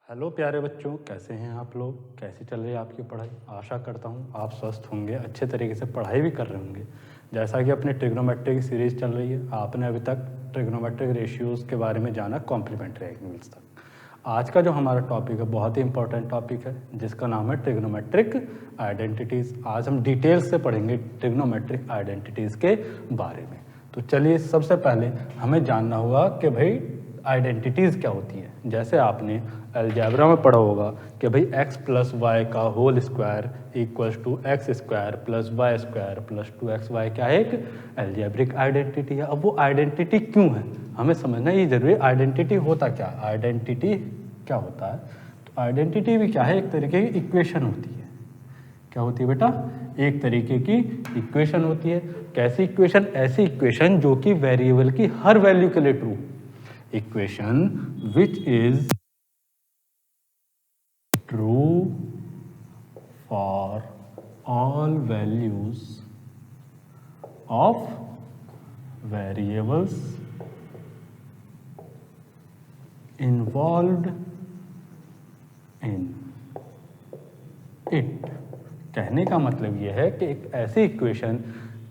Hello प्यारे बच्चों, कैसे हैं आप लोग? कैसी चल रही है आपकी पढ़ाई? आशा करता हूँ आप स्वस्थ होंगे, अच्छे तरीके से पढ़ाई भी कर रहे होंगे। जैसा कि अपनी ट्रिग्नोमेट्री की सीरीज़ चल रही है, आपने अभी तक ट्रिग्नोमेट्रिक रेशियोज़ के बारे में जाना कॉम्प्लीमेंट्री एंगल्स तक। आज का जो हमारा टॉपिक है बहुत ही इंपॉर्टेंट टॉपिक है, जिसका नाम है ट्रिग्नोमेट्रिक आइडेंटिटीज़। आज हम डिटेल्स से पढ़ेंगे ट्रिग्नोमेट्रिक आइडेंटिटीज़ के बारे में। तो चलिए, सबसे पहले हमें जानना होगा कि भाई आइडेंटिटीज़ क्या होती हैं। जैसे आपने अलजेब्रा में पढ़ा होगा कि भाई x प्लस वाई का whole square equals to x square plus Y square plus 2xy क्या है, एक अलजेब्रिक आइडेंटिटी है। अब वो आइडेंटिटी क्यों है, हमें समझना ये जरूरी है। आइडेंटिटी होता क्या, आइडेंटिटी क्या होता है? तो आइडेंटिटी भी क्या है, एक तरीके की इक्वेशन होती है। क्या होती है बेटा? एक तरीके की इक्वेशन होती है। कैसी इक्वेशन? ऐसी इक्वेशन जो कि वेरिएबल की हर वैल्यू के लिए true. Equation which is true for all values of variables involved in it। कहने का मतलब यह है कि एक ऐसी इक्वेशन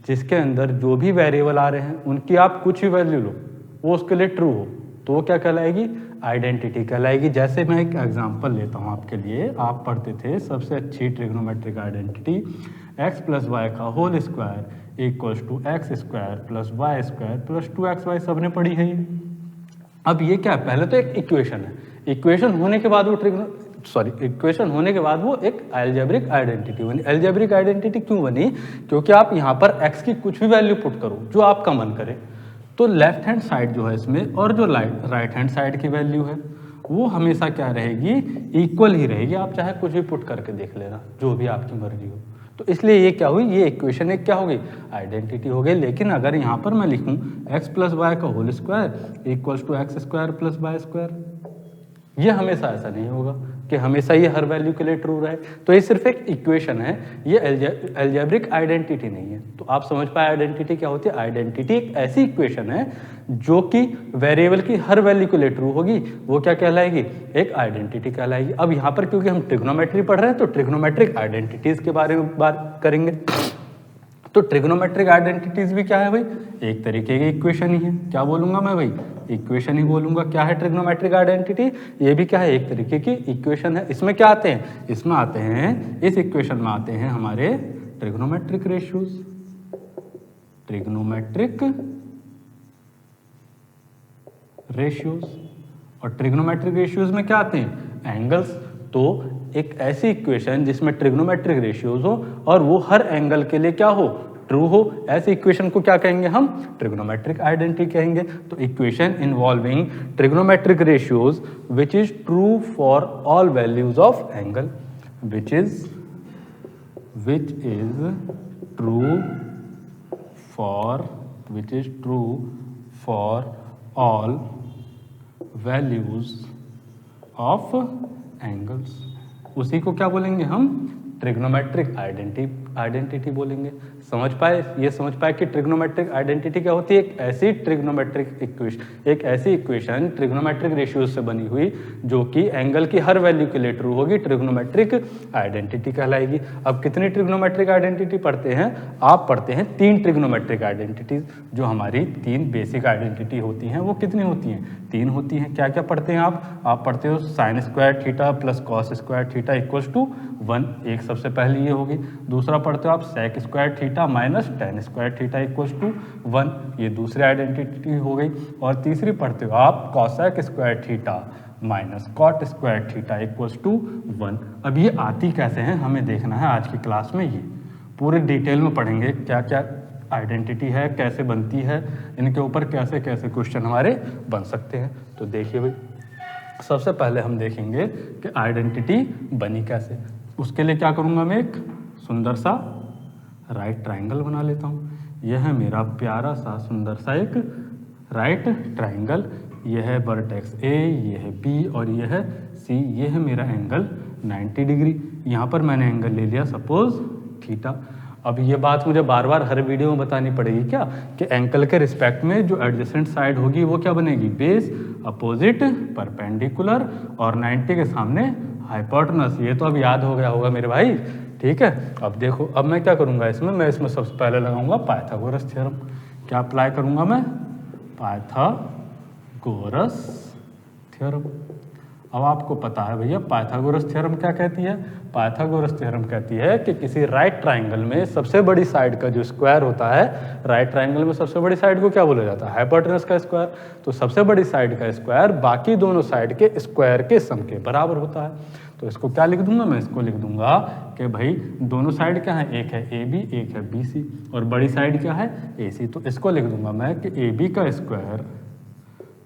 जिसके अंदर जो भी वेरिएबल आ रहे हैं उनकी आप कुछ भी वैल्यू लो, वो उसके लिए ट्रू हो, तो वो क्या कहलाएगी? आइडेंटिटी कहलाएगी। जैसे मैं एक एग्जांपल लेता हूँ आपके लिए। आप पढ़ते थे सबसे अच्छी trigonometric identity x plus Y का whole square equals to x square plus Y square plus 2xy, सबने पढ़ी है ये। अब ये क्या है? पहले तो एक इक्वेशन है, इक्वेशन होने के बाद वो इक्वेशन होने के बाद वो एक अलजेब्रिक आइडेंटिटी बनी। अलजेब्रिक आइडेंटिटी क्यों बनी? क्योंकि आप यहाँ पर x की कुछ भी वैल्यू पुट करो जो आपका मन करे, तो लेफ्ट हैंड साइड जो है इसमें और जो राइट हैंड साइड की वैल्यू है वो हमेशा क्या रहेगी? इक्वल ही रहेगी। आप चाहे कुछ भी पुट करके देख लेना, जो भी आपकी मर्जी हो। तो इसलिए ये क्या हुई, ये इक्वेशन एक क्या हो गई? आइडेंटिटी हो गई। लेकिन अगर यहाँ पर मैं लिखूँ x प्लस वाई का whole square equals to x square plus Y square, ये हमेशा ऐसा नहीं होगा कि हमेशा ये हर वैल्यू के लिए ट्रू रहे। तो ये सिर्फ एक इक्वेशन है, ये अलजेब्रिक आइडेंटिटी नहीं है। तो आप समझ पाए आइडेंटिटी क्या होती है? आइडेंटिटी एक ऐसी इक्वेशन है जो कि वेरिएबल की हर वैल्यू के लिए ट्रू होगी, वो क्या कहलाएगी? एक आइडेंटिटी कहलाएगी। अब यहाँ पर क्योंकि हम ट्रिग्नोमेट्री पढ़ रहे हैं तो ट्रिग्नोमेट्रिक आइडेंटिटीज के बारे में बात करेंगे। तो ट्रिग्नोमेट्रिक आइडेंटिटीज भी क्या है भाई? एक तरीके की इक्वेशन ही है। क्या बोलूंगा मैं भाई? इक्वेशन ही बोलूंगा। क्या है ट्रिग्नोमेट्रिक आइडेंटिटी? ये भी क्या है? एक तरीके की इक्वेशन है। इसमें क्या आते हैं? इसमें आते हैं, इस इक्वेशन में आते हैं हमारे ट्रिग्नोमेट्रिक रेशियोज। ट्रिग्नोमेट्रिक रेशियोज और ट्रिग्नोमेट्रिक रेशियोज में क्या आते हैं? एंगल्स। तो एक ऐसी इक्वेशन जिसमें ट्रिग्नोमेट्रिक रेशियोज हो और वो हर एंगल के लिए क्या हो? ट्रू हो, ऐसी इक्वेशन को क्या कहेंगे हम? ट्रिग्नोमेट्रिक आइडेंटिटी कहेंगे। तो equation involving trigonometric ratios which is true for all values of angle, which is true for all values of angles. उसी को क्या बोलेंगे हम? ट्रिग्नोमेट्रिक आइडेंटिटी बोलेंगे। समझ पाए? ये समझ पाए कि ट्रिग्नोमेट्रिक आइडेंटिटी क्या होती है? एक ऐसी ट्रिग्नोमेट्रिक इक्वेशन, एक ऐसी इक्वेशन ट्रिग्नोमेट्रिक रेशियोज से बनी हुई जो कि एंगल की हर वैल्यू के लिए ट्रू होगी, ट्रिग्नोमेट्रिक आइडेंटिटी कहलाएगी। अब कितनी ट्रिग्नोमेट्रिक आइडेंटिटी पढ़ते हैं? आप पढ़ते हैं 3 ट्रिग्नोमेट्रिक आइडेंटिटीज। जो हमारी 3 बेसिक आइडेंटिटी होती हैं वो कितनी होती हैं? 3 होती हैं। क्या क्या पढ़ते हैं आप पढ़ते हो sine square theta plus cos square theta equals to 1, एक सबसे पहले ये होगी। दूसरा पढ़ते हो आप sec square theta minus tan square theta equals to 1, ये दूसरी आइडेंटिटी हो गई। और तीसरी पढ़ते हो आप cosec square theta minus cot square theta equals to 1। अब ये आती कैसे हैं हमें देखना है आज की क्लास में। ये पूरे डिटेल में पढ़ेंगे क्या क्या आइडेंटिटी है, कैसे बनती है, इनके ऊपर कैसे कैसे क्वेश्चन हमारे बन सकते हैं। तो देखिए भाई, सबसे पहले हम देखेंगे कि आइडेंटिटी बनी कैसे। उसके लिए क्या करूँगा, मैं एक सुंदर सा राइट ट्राइंगल बना लेता हूँ। यह है मेरा प्यारा सा सुंदर सा एक राइट ट्राइंगल। यह है वर्टेक्स ए, यह है बी और यह है सी। यह है मेरा एंगल 90 डिग्री। यहाँ पर मैंने एंगल ले लिया सपोज थीटा। अब ये बात मुझे बार बार हर वीडियो में बतानी पड़ेगी क्या, कि एंकल के रिस्पेक्ट में जो एडजेसेंट साइड होगी वो क्या बनेगी, बेस अपोजिट परपेंडिकुलर और 90 के सामने हाइपोटेनस। ये तो अब याद हो गया होगा मेरे भाई, ठीक है। अब देखो, अब मैं क्या करूँगा इसमें, मैं इसमें सबसे पहले लगाऊंगा पाइथागोरस थ्योरम। क्या अप्लाई करूँगा मैं, पाइथागोरस थ्योरम। अब आपको पता है भैया पाइथागोरस थ्योरम क्या कहती है, पाइथागोरस थ्योरम कहती है कि किसी राइट ट्राइंगल में सबसे बड़ी साइड का जो स्क्वायर होता है, राइट ट्राइंगल में सबसे बड़ी साइड को क्या बोला जाता है, हाइपोटेनस का स्क्वायर। तो सबसे बड़ी साइड का स्क्वायर बाकी दोनों साइड के स्क्वायर के सम के बराबर होता है। तो इसको क्या लिख दूंगा मैं, इसको लिख दूंगा कि भाई दोनों साइड क्या है, एक है ए बी, एक है बी सी, और बड़ी साइड क्या है, ए सी। तो इसको लिख दूंगा मैं कि ए बी का स्क्वायर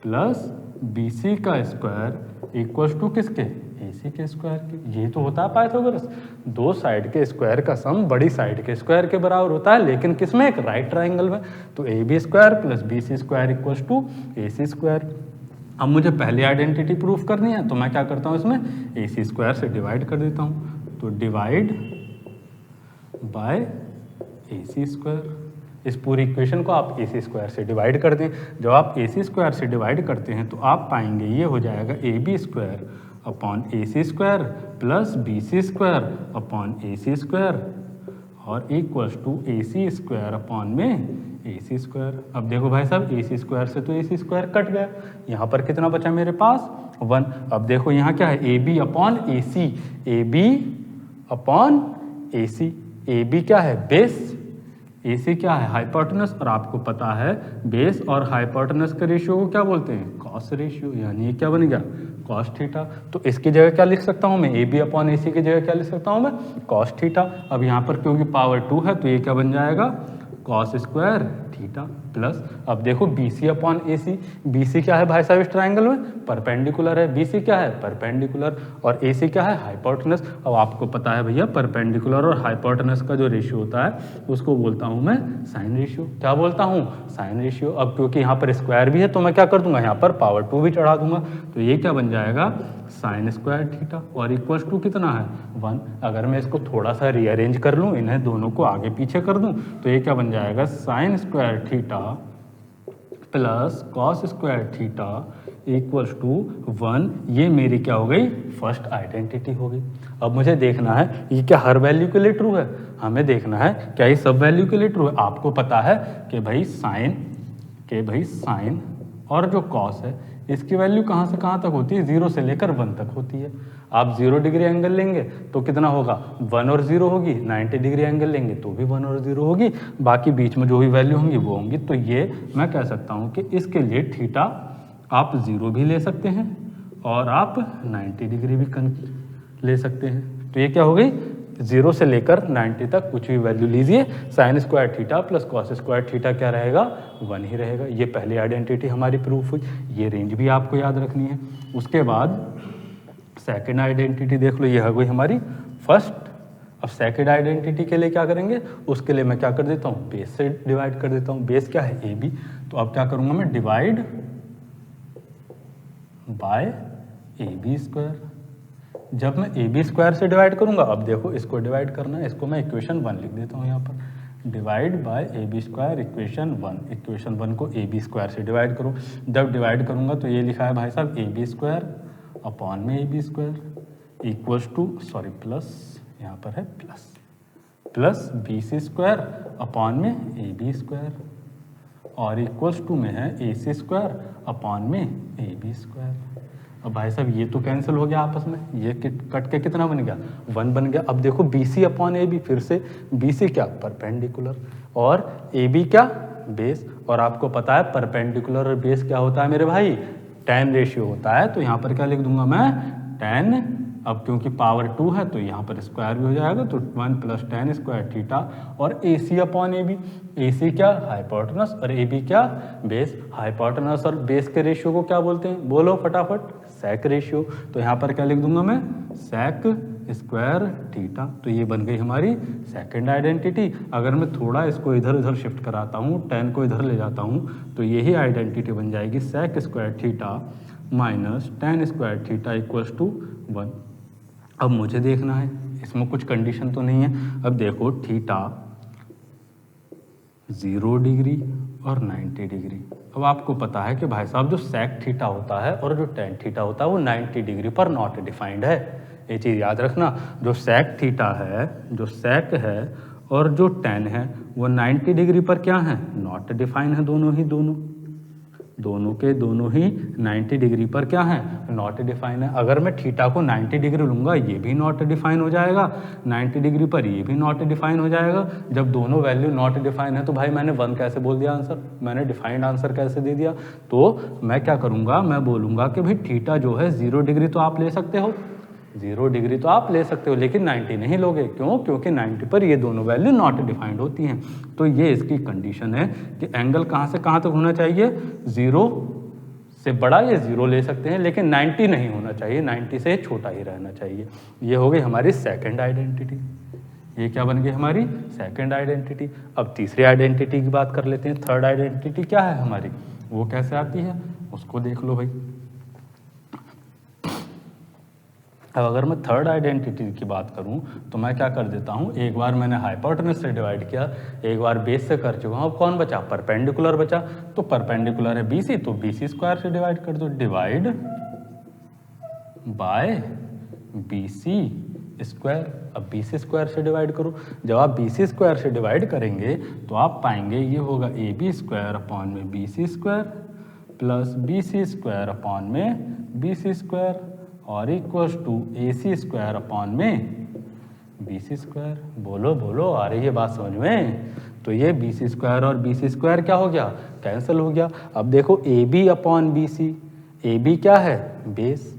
प्लस बी सी का स्क्वायर इक्वल्स टू किसके, ए सी के स्क्वायर के। ये तो होता है पाइथागोरस, दो साइड के स्क्वायर का सम बड़ी साइड के स्क्वायर के बराबर होता है, लेकिन किसमें, एक राइट ट्राइंगल में। तो A B square plus B C square equals to A C square. अब मुझे पहली आइडेंटिटी प्रूफ करनी है, तो मैं क्या करता हूँ, इसमें ए सी स्क्वायर से डिवाइड कर देता हूँ। तो divide by A C square, इस पूरी इक्वेशन को आप ए सी स्क्वायर से डिवाइड कर दें। जब आप ए सी स्क्वायर से डिवाइड करते हैं तो आप पाएंगे ये हो जाएगा A B square upon A C square plus B C square upon A C square और equals to A C square upon में ए सी स्क्वायर। अब देखो भाई साहब, ए सी स्क्वायर से तो ए सी स्क्वायर कट गया, यहाँ पर कितना बचा मेरे पास, 1। अब देखो यहाँ क्या है, A B upon A C, A B upon A C. A B क्या है, बेस, ए सी क्या है, हाइपोटेनस। और आपको पता है बेस और हाइपोटेनस के रेशियो को क्या बोलते हैं, कॉस रेशियो, यानी ये क्या बन गया, कॉस थीटा। तो इसकी जगह क्या लिख सकता हूँ मैं, ए बी अपॉन ए सी की जगह क्या लिख सकता हूँ मैं, कॉस थीटा। अब यहाँ पर क्योंकि पावर 2 है तो ये क्या बन जाएगा, कॉस स्क्वायर थीटा प्लस, अब देखो B C upon A C, B C क्या है भाई साहब इस ट्राइंगल में, परपेंडिकुलर है, बी सी क्या है, परपेंडिकुलर, और ए सी क्या है, हाइपोटेनस। अब आपको पता है भैया परपेंडिकुलर और हाइपोटेनस का जो रेशियो होता है उसको बोलता हूँ मैं साइन रेशियो। क्या बोलता हूँ, साइन रेशियो। अब क्योंकि यहाँ पर स्क्वायर भी है तो मैं क्या कर दूंगा, यहाँ पर पावर 2 भी चढ़ा दूंगा। तो ये क्या बन जाएगा, साइन स्क्वायर थीटा और इक्वल्स टू कितना है, 1। अगर मैं इसको थोड़ा सा रीअरेंज कर लूँ, इन्हें दोनों को आगे पीछे कर दूँ, तो ये क्या बन जाएगा, sine square theta plus cos square theta equals to 1। ये मेरी क्या हो गई, फर्स्ट आइडेंटिटी हो गई। अब मुझे देखना है ये क्या हर वैल्यू के लिए ट्रू है, हमें देखना है क्या ये सब वैल्यू के लिए ट्रू है। आपको पता है कि भाई साइन और जो कॉस है इसकी वैल्यू कहाँ से कहाँ तक होती है, 0 से लेकर 1 तक होती है। आप 0 डिग्री एंगल लेंगे तो कितना होगा, 1 और 0 होगी, 90 डिग्री एंगल लेंगे तो भी 1 और 0 होगी, बाकी बीच में जो भी वैल्यू होंगी वो होंगी। तो ये मैं कह सकता हूँ कि इसके लिए थीटा आप 0 भी ले सकते हैं और आप 90 डिग्री भी ले सकते हैं। तो ये क्या हो गई, 0 से लेकर 90 तक कुछ भी वैल्यू लीजिए, sign square theta plus cos square theta क्या रहेगा, 1 ही रहेगा। ये पहली आइडेंटिटी हमारी प्रूफ हुई, ये रेंज भी आपको याद रखनी है। उसके बाद सेकेंड आइडेंटिटी देख लो, ये हो गई हमारी फर्स्ट। अब सेकेंड आइडेंटिटी के लिए क्या करेंगे, उसके लिए मैं क्या कर देता हूँ, बेस से डिवाइड कर देता हूँ। बेस क्या है, ए बी। तो अब क्या करूँगा मैं, divide by A B square. जब मैं ए बी स्क्वायर से डिवाइड करूंगा, अब देखो इसको डिवाइड करना है, इसको मैं इक्वेशन 1 लिख देता हूँ यहाँ पर, divide by A B square equation 1। Equation 1 को ए बी स्क्वायर से डिवाइड करो। जब डिवाइड करूंगा तो ये लिखा है भाई साहब ए बी स्क्वायर अपॉन में A B square equals to, sorry plus, यहाँ पर है plus B C square upon में ए बी स्क्वायर और इक्वल्स टू में है ए सी स्क्वायर अपॉन में ए बी स्क्वायर। अब भाई साहब ये तो कैंसिल हो गया आपस में, ये कट के कितना बन गया, 1 बन गया। अब देखो B C upon A B, फिर से बी सी क्या, परपेंडिकुलर, और ए बी क्या, बेस। और आपको पता है परपेंडिकुलर और बेस क्या होता है मेरे भाई, tan रेशियो होता है। तो यहाँ पर क्या लिख दूंगा मैं, tan। अब क्योंकि पावर 2 है तो यहाँ पर स्क्वायर भी हो जाएगा, तो 1 प्लस tan स्क्वायर थीटा और ए सी अपॉन ए बी। ए सी क्या, हाइपोटेनस, और ए बी क्या, बेस। हाइपोटेनस और बेस के रेशियो को क्या बोलते हैं, बोलो फटाफट, सेक रेशियो। तो यहाँ पर क्या लिख दूंगा मैं, सेक स्क्वायर थीटा। तो ये बन गई हमारी सेकंड आइडेंटिटी। अगर मैं थोड़ा इसको इधर उधर शिफ्ट कराता हूँ, tan को इधर ले जाता हूँ, तो यही आइडेंटिटी बन जाएगी sec square theta minus tan square theta equals to 1। अब मुझे देखना है इसमें कुछ कंडीशन तो नहीं है। अब देखो थीटा 0 डिग्री और 90 डिग्री। अब आपको पता है कि भाई साहब जो सेक थीटा होता है और जो टेन थीटा होता है वो 90 डिग्री पर नॉट डिफाइंड है। ये चीज़ याद रखना, जो सेक थीटा है, जो सेक है और जो टेन है वो 90 डिग्री पर क्या है, नॉट डिफाइन है। दोनों के दोनों ही 90 डिग्री पर क्या है, नॉट डिफाइन है। अगर मैं थीटा को 90 डिग्री लूँगा ये भी नॉट डिफाइन हो जाएगा, 90 डिग्री पर ये भी नॉट डिफाइन हो जाएगा। जब दोनों वैल्यू नॉट डिफाइन है तो भाई मैंने 1 कैसे बोल दिया आंसर, मैंने डिफाइंड आंसर कैसे दे दिया। तो मैं क्या करूँगा, मैं बोलूँगा कि भाई थीटा जो है 0 डिग्री तो आप ले सकते हो, 0 डिग्री तो आप ले सकते हो, लेकिन 90 नहीं लोगे। क्यों? क्योंकि 90 पर ये दोनों वैल्यू नॉट डिफाइंड होती हैं। तो ये इसकी कंडीशन है कि एंगल कहाँ से कहाँ तक होना चाहिए, 0 से बड़ा या 0 ले सकते हैं, लेकिन 90 नहीं होना चाहिए, 90 से छोटा ही रहना चाहिए। ये हो गई हमारी सेकेंड आइडेंटिटी। ये क्या बन गई हमारी सेकेंड आइडेंटिटी। अब तीसरी आइडेंटिटी की बात कर लेते हैं। थर्ड आइडेंटिटी क्या है हमारी, वो कैसे आती है उसको देख लो भाई। अब अगर मैं थर्ड आइडेंटिटी की बात करूं तो मैं क्या कर देता हूं, एक बार मैंने हाइपोटेनस से डिवाइड किया, एक बार बेस से कर चुका हूं, अब कौन बचा, परपेंडिकुलर बचा। तो परपेंडिकुलर है BC, तो BC स्क्वायर से डिवाइड कर दो, डिवाइड बाय BC स्क्वायर। अब BC स्क्वायर से डिवाइड करो, जब आप BC स्क्वायर से डिवाइड करेंगे तो आप पाएंगे ये होगा AB स्क्वायर अपॉन में BC square plus BC square upon में BC स्क्वायर और equals to AC square upon में BC स्क्वायर। बोलो बोलो, आ रही है बात समझ में। तो ये BC स्क्वायर और BC स्क्वायर क्या हो गया, कैंसिल हो गया। अब देखो AB अपॉन BC, AB क्या है, बेस,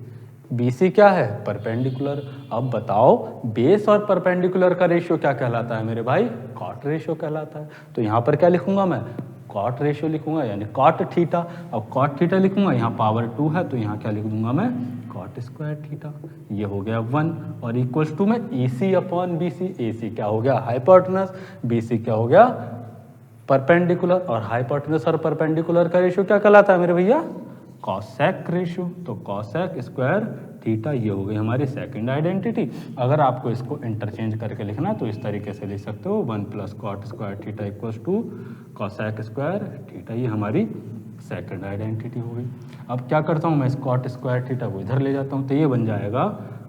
BC क्या है, परपेंडिकुलर। अब बताओ बेस और परपेंडिकुलर का रेशियो क्या कहलाता है मेरे भाई, कॉट रेशियो कहलाता है। तो यहाँ पर क्या लिखूंगा मैं, कॉट रेशियो लिखूंगा, यानी कॉट थीटा। अब कॉट थीटा लिखूंगा, यहाँ पावर 2 है तो यहाँ क्या लिख दूंगा मैं, कॉट स्क्वायर थीटा। ये हो गया 1 और इक्वल्स टू में AC अपॉन BC। AC क्या हो गया, हाइपोटेनस, BC क्या हो गया, परपेंडिकुलर। और हाइपोटेनस और परपेंडिकुलर का रेशियो क्या कहलाता है मेरे भैया, कॉसेक रेशियो। तो कॉसेक स्क्वायर थीटा, ये हो गई हमारी सेकंड आइडेंटिटी। अगर आपको इसको इंटरचेंज करके लिखना तो इस तरीके से लिख सकते हो, 1 plus cot square theta equals to cosec square theta. ये हमारी सेकंड आइडेंटिटी हो गई। अब क्या करता हूँ मैं, इस कॉट स्क्वायर थीटा को इधर ले जाता हूँ, तो ये बन जाएगा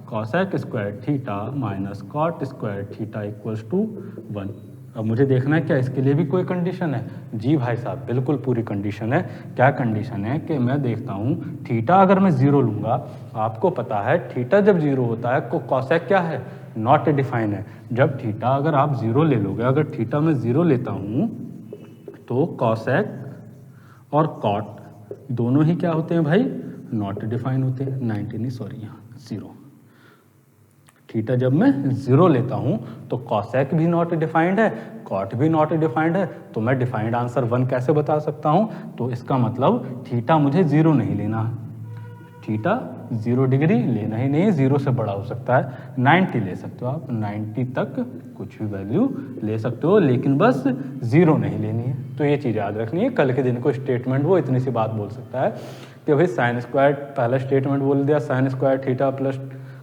cosec square theta minus cot square theta equals to 1। अब मुझे देखना है क्या इसके लिए भी कोई कंडीशन है। जी भाई साहब, बिल्कुल पूरी कंडीशन है। क्या कंडीशन है कि मैं देखता हूँ थीटा अगर मैं 0 लूँगा, आपको पता है थीटा जब 0 होता है तो कॉसेक क्या है, नॉट डिफाइन है। जब थीटा अगर आप 0 ले लोगे, अगर थीटा मैं 0 लेता हूँ तो कॉसेक और कॉट दोनों ही क्या होते हैं भाई, नॉट डिफाइन होते हैं। 90 नहीं, सॉरी, यहाँ 0। थीटा जब मैं 0 लेता हूं तो कॉसेक भी नॉट डिफाइंड है, कॉट भी नॉट डिफाइंड है। तो मैं डिफाइंड आंसर 1 कैसे बता सकता हूं, तो इसका मतलब थीटा मुझे 0 नहीं लेना है, थीटा 0 डिग्री लेना ही नहीं, 0 से बड़ा हो सकता है, 90 ले सकते हो आप, 90 तक कुछ भी वैल्यू ले सकते हो, लेकिन बस 0 नहीं लेनी है। तो ये चीज़ याद रखनी है। कल के दिन को स्टेटमेंट वो इतनी सी बात बोल सकता है कि भाई साइन स्क्वायर, पहला स्टेटमेंट बोल दिया sine square theta plus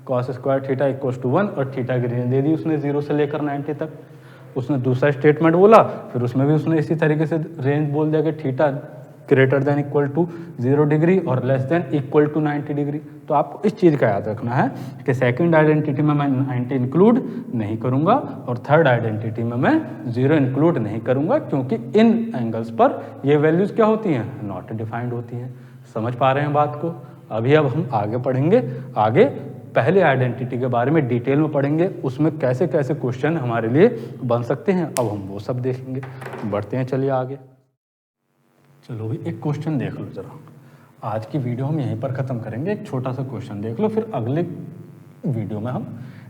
cos square theta equals to 1 और थीटा की रेंज दे दी उसने 0 से लेकर 90 तक। उसने दूसरा स्टेटमेंट बोला, फिर उसमें भी उसने इसी तरीके से रेंज बोल दिया कि theta greater than equal to 0 degree और less than equal to 90 degree. तो आपको इस चीज़ का याद रखना है कि सेकंड आइडेंटिटी में मैं 90 इंक्लूड नहीं करूंगा और थर्ड आइडेंटिटी में मैं 0 इंक्लूड नहीं करूंगा, क्योंकि इन एंगल्स पर ये वैल्यूज क्या होती हैं, नॉट डिफाइंड होती हैं। समझ पा रहे हैं बात को। अभी अब हम आगे पढ़ेंगे, आगे पहले आइडेंटिटी के बारे में डिटेल में पढ़ेंगे, उसमें कैसे कैसे क्वेश्चन हमारे लिए बन सकते हैं, अब हम वो सब देखेंगे। बढ़ते हैं, चलिए आगे। चलो भाई एक क्वेश्चन देख लो जरा। आज की वीडियो हम यहीं पर ख़त्म करेंगे, एक छोटा सा क्वेश्चन देख लो, फिर अगले वीडियो में हम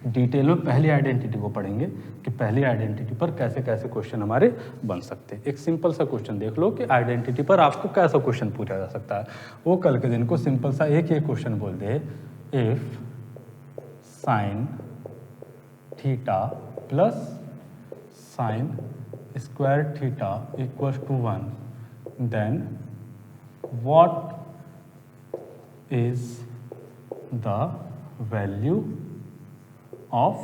डिटेल में पहली आइडेंटिटी को पढ़ेंगे कि पहली आइडेंटिटी पर कैसे कैसे क्वेश्चन हमारे बन सकते हैं। एक सिंपल सा क्वेश्चन देख लो कि आइडेंटिटी पर आपको कैसा क्वेश्चन पूछा जा सकता है। वो कल के दिन को सिंपल सा एक ही क्वेश्चन बोल दे, if sine theta plus sine square theta equals to 1, then what is the value of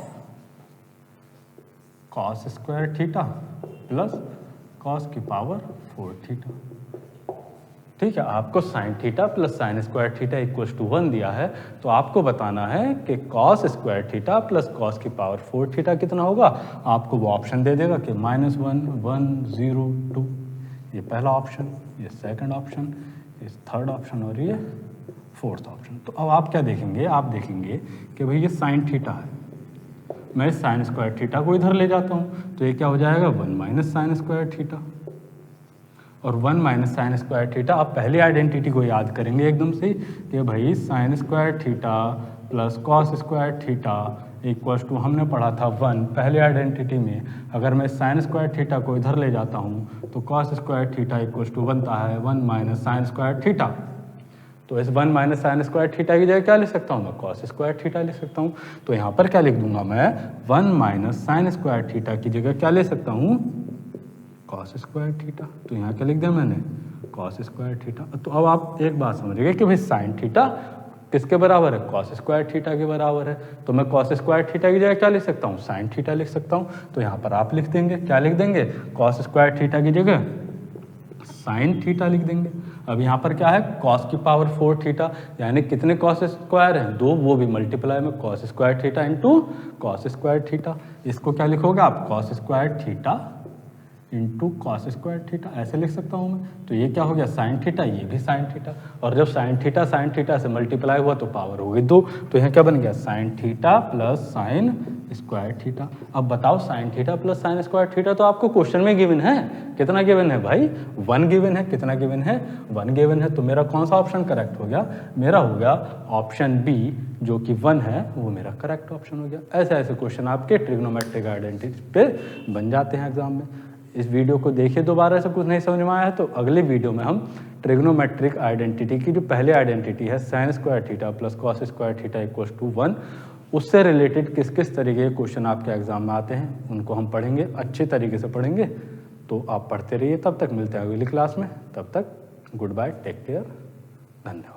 cos square theta plus cos की पावर 4 थीटा। ठीक है, आपको sine theta plus sine square theta equals to 1 दिया है, तो आपको बताना है कि cos square theta plus cos की पावर 4 थीटा कितना होगा। आपको वो ऑप्शन दे देगा कि -1, 1, 0, 2। ये पहला ऑप्शन, ये सेकंड ऑप्शन, ये थर्ड ऑप्शन और ये फोर्थ ऑप्शन। तो अब आप क्या देखेंगे, आप देखेंगे कि भाई ये साइन थीटा है, मैं साइन स्क्वायर थीटा को इधर ले जाता हूँ तो ये क्या हो जाएगा 1 माइनस साइन स्क्वायर थीटा। और 1 माइनस साइन स्क्वायर थीटा, आप पहली आइडेंटिटी को याद करेंगे एकदम से कि भाई sine square theta plus cos square theta equals to, हमने पढ़ा था 1 पहले आइडेंटिटी में। अगर मैं साइन स्क्वायर थीटा को इधर ले जाता हूँ तो cos square theta equals to बनता है 1 माइनस साइन स्क्वायर थीटा। तो इस 1 माइनस साइन स्क्वायर थीटा की जगह क्या लिख सकता हूँ मैं, कॉस स्क्वायर थीटा लिख सकता हूँ। तो यहाँ पर क्या लिख दूंगा मैं, 1 माइनस साइन स्क्वायर थीटा की जगह क्या ले सकता हूँ, कॉस स्क्वायर थीटा। तो यहाँ क्या लिख दिया मैंने, कॉस स्क्वायर थीटा। तो अब आप एक बात समझिएगा कि भाई साइन थीटा किसके बराबर है, कॉस स्क्वायर थीटा के बराबर है। तो मैं कॉस स्क्वायर थीटा की जगह क्या लिख सकता हूँ, साइन थीटा लिख सकता हूँ। तो यहाँ पर आप लिख देंगे, क्या लिख देंगे, कॉस स्क्वायर थीटा की जगह साइन थीटा लिख देंगे। अब यहाँ पर क्या है, कॉस की पावर 4 थीटा, यानी कितने कॉस स्क्वायर हैं, 2, वो भी मल्टीप्लाई में cos square theta into cos square theta. इसको क्या लिखोगे आप, cos square theta into cos square theta, ऐसे लिख सकता हूँ मैं। तो ये क्या हो गया, साइन थीटा, ये भी साइन थीटा। और जब साइन थीटा से मल्टीप्लाई हुआ तो पावर हो गई 2। तो यहाँ क्या बन गया, sign theta plus sine square theta. अब बताओ, sign theta plus sine square theta तो आपको क्वेश्चन में गिवन है। कितना गिवन है भाई, 1 गिवन है। कितना गिवन है, 1 गिवन है। तो मेरा कौन सा ऑप्शन करेक्ट हो गया, मेरा हो गया ऑप्शन बी, जो कि 1 है, वो मेरा करेक्ट ऑप्शन हो गया। ऐसे ऐसे क्वेश्चन आपके ट्रिग्नोमेट्रिक आइडेंटिटी पे बन जाते हैं एग्जाम में। इस वीडियो को देखिए दोबारा से, कुछ नहीं समझ में आया है तो अगले वीडियो में हम ट्रिग्नोमेट्रिक आइडेंटिटी की जो पहले आइडेंटिटी है sine square theta plus cos square theta equals to 1, उससे रिलेटेड किस किस तरीके के क्वेश्चन आपके एग्जाम में आते हैं उनको हम पढ़ेंगे, अच्छे तरीके से पढ़ेंगे। तो आप पढ़ते रहिए, तब तक मिलते हैं अगली क्लास में। तब तक गुड बाय, टेक केयर, धन्यवाद।